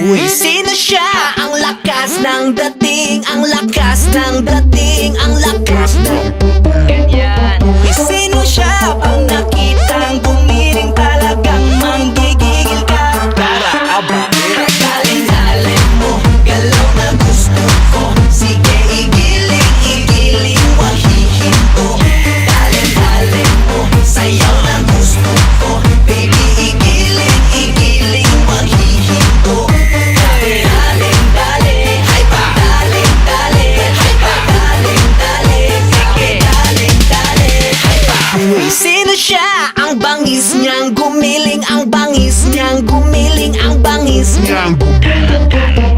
Uy, sino siya? Ang lakas ng dating, ang lakas ng dating, ang lakas ng Ganyan. Uy, sino siya? Pag nakitang gumiling talagang manggigigil ka. Galing-galing mo, galaw na gusto ko. Sige, igiling, igiling, wag hihinto. Galing-galing mo, sayaw na gusto ko. Baby, igiling, igiling, wag hihinto. Galing-galing, ay pa. Galing-galing, ay pa. Galing-galing, sige. Galing-galing, ay pa. Uy, sino siya? Ang bangis niyang gumiling, ang bangis niyang gumiling, ang bangis niyang gumiling.